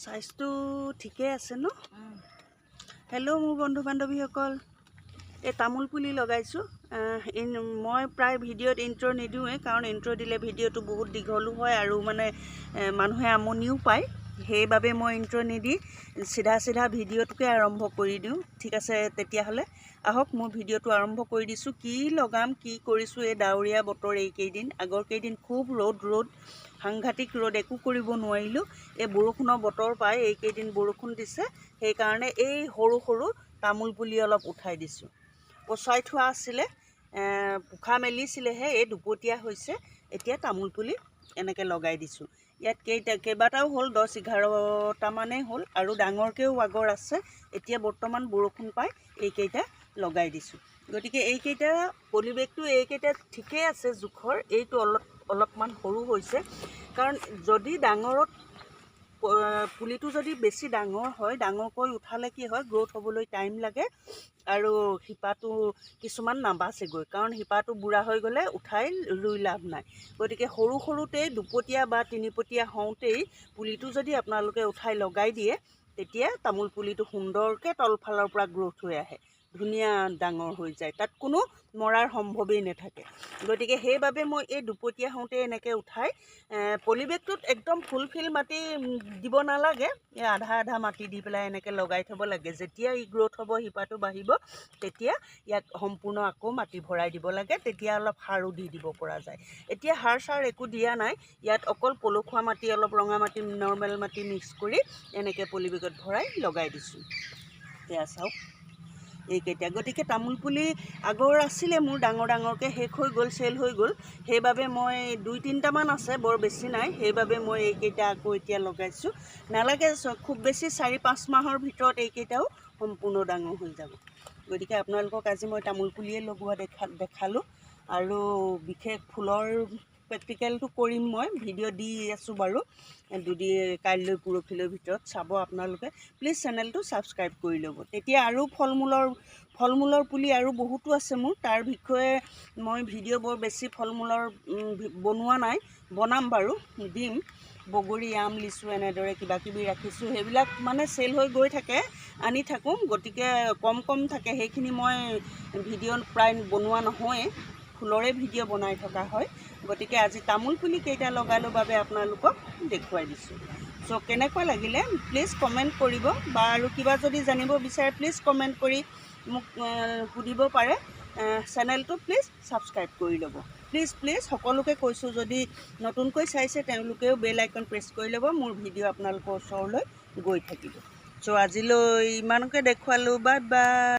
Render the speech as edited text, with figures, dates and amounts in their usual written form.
সাইজটো ঠিকে আছে ন? হেল্ল' মোৰ বন্ধু বান্ধৱীসকল, এই তামোল পুলি লগাইছোঁ। মই প্ৰায় ভিডিঅ'ত ইণ্ট্ৰ নিদিওঁৱেই, কাৰণ ইণ্ট্ৰ দিলে ভিডিঅ'টো বহুত দীঘলো হয় আৰু মানুহে আমনিও পায়। সেইবাবে মই ইণ্ট্ৰ নিদি চিধা ভিডিঅ'টোকে আৰম্ভ কৰি দিওঁ। ঠিক আছে, তেতিয়াহ'লে আহক মোৰ ভিডিঅ'টো আৰম্ভ কৰি দিছোঁ। কি লগাম, কি কৰিছোঁ, এই ডাৱৰীয়া বতৰ এইকেইদিন। আগৰ কেইদিন খুব ৰ'দ সাংঘাতিক ৰ'দ, একো কৰিব নোৱাৰিলোঁ। এই বৰষুণৰ বতৰ পাই এইকেইদিন বৰষুণ দিছে, সেইকাৰণে এই সৰু তামোল পুলি অলপ উঠাই দিছোঁ। পচাই থোৱা আছিলে, পোখা মেলিছিলেহে, এই দুপতীয়া হৈছে। এতিয়া তামোল পুলি এনেকৈ লগাই দিছোঁ। ইয়াত কেইবাটাও হ'ল, 10-11টামানেই হ'ল, আৰু ডাঙৰকৈও আগৰ আছে। এতিয়া বৰ্তমান বৰষুণ পাই এইকেইটা লগাই দিছোঁ। গতিকে এইকেইটা পলিবেগটো এইকেইটা ঠিকেই আছে জোখৰ। এইটো অলপমান সৰু হৈছে, কাৰণ যদি পুলিটো যদি বেছি ডাঙৰ হয়, ডাঙৰকৈ উঠালে কি হয়, গ্ৰ'থ হ'বলৈ টাইম লাগে আৰু শিপাটো কিছুমান নাবাচেগৈ, কাৰণ শিপাটো বুঢ়া হৈ গ'লে উঠাই ৰুই লাভ নাই। গতিকে সৰুতেই দুপতীয়া বা তিনিপতীয়া হওঁতেই পুলিটো যদি আপোনালোকে উঠাই লগাই দিয়ে, তেতিয়া তামোল পুলিটো সুন্দৰকৈ তলফালৰ পৰা গ্ৰ'থ হৈ আহে, ধুনীয়া ডাঙৰ হৈ যায়, তাত কোনো মৰাৰ সম্ভৱেই নাথাকে। গতিকে সেইবাবে মই এই দুপতীয়া হওঁতে এনেকৈ উঠাই, পলিবেগটোত একদম ফুলফিল মাটি দিব নালাগে, এই আধা মাটি দি পেলাই এনেকৈ লগাই থ'ব লাগে। যেতিয়া ই গ্ৰ'থ হ'ব, শিপাটো বাঢ়িব, তেতিয়া ইয়াক সম্পূৰ্ণ আকৌ মাটি ভৰাই দিব লাগে। তেতিয়া অলপ সাৰো দি দিব পৰা যায়। এতিয়া সাৰ একো দিয়া নাই, ইয়াত অকল পলসুৱা মাটি, অলপ ৰঙা মাটি, নৰ্মেল মাটি মিক্স কৰি এনেকৈ পলিবেগত ভৰাই লগাই দিছোঁ। এয়া চাওক এইকেইটা। গতিকে তামোল পুলি আগৰ আছিলে মোৰ ডাঙৰকৈ, শেষ হৈ গ'ল, চেল হৈ গ'ল। সেইবাবে মই 2-3টামান আছে, বৰ বেছি নাই। সেইবাবে মই এইকেইটা আকৌ এতিয়া লগাইছোঁ। নালাগে, খুব বেছি 4-5 মাহৰ ভিতৰত এইকেইটাও সম্পূৰ্ণ ডাঙৰ হৈ যাব। গতিকে আপোনালোকক আজি মই তামোল পুলিয়ে লগোৱা দেখালোঁ, আৰু বিশেষ ফুলৰ প্ৰেক্টিকেলটো কৰিম, মই ভিডিঅ' দি আছোঁ বাৰু, কাইলৈ পৰহিলৈ ভিতৰত চাব আপোনালোকে। প্লিজ চেনেলটো ছাবস্ক্ৰাইব কৰি ল'ব, তেতিয়া আৰু ফল মূলৰ পুলি আৰু বহুতো আছে মোৰ, তাৰ বিষয়ে মই ভিডিঅ' বৰ বেছি ফল মূলৰ বনোৱা নাই, বনাম বাৰু, দিম। বগৰী, আম, লিচু এনেদৰে কিবাকিবি ৰাখিছোঁ, সেইবিলাক চেল হৈ গৈ থাকে, আনি থাকোঁ। গতিকে কম থাকে, সেইখিনি মই ভিডিঅ' প্ৰায় বনোৱা নহয়েই, ফুলৰে ভিডিঅ' বনাই থকা হয়। গতিকে আজি তামোল পুলি কেইটা লগালোঁ বাবে আপোনালোকক দেখুৱাই দিছোঁ। চ' কেনেকুৱা লাগিলে প্লিজ কমেণ্ট কৰিব, বা আৰু কিবা যদি জানিব বিচাৰে প্লিজ কমেণ্ট কৰি মোক সুধিব পাৰে। চেনেলটো প্লিজ ছাবস্ক্ৰাইব কৰি ল'ব, প্লিজ সকলোকে কৈছোঁ। যদি নতুনকৈ চাইছে তেওঁলোকেও বেল আইকন প্ৰেছ কৰি ল'ব, মোৰ ভিডিঅ' আপোনালোকৰ ওচৰলৈ গৈ থাকিব। চ' আজিলৈ ইমানকে দেখুৱালোঁ, বাই বাই।